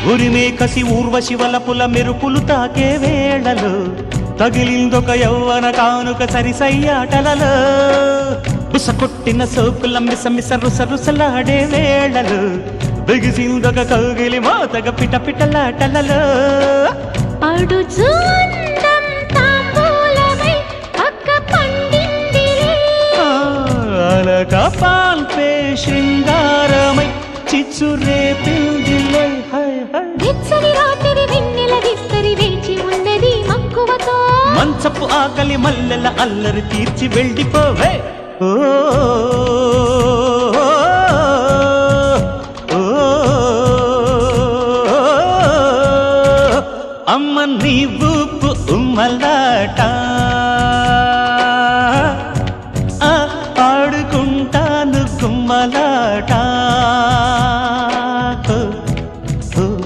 ఉరిమే కసి ఊర్వశి వలపుల మెరుపులు తాకే వేళలు తగిలిందొక యవ్వన కానుక సరిసయ్యాటలలో బుసకొట్టిన సోకుల మిసమిస రుసరుసలాడే వేళలు బిగిసిందొక కౌగిలి మోతగ పిటపిటలాటలలో అలక పాల్పే శృంగారమై చిచ్చు రేపిందిలే మంచపు ఆకలి మల్లెల అల్లరి తీర్చి వెళ్ళిపోవే ఓ అమ్మ నీ ఊపు ఉమ్మలాట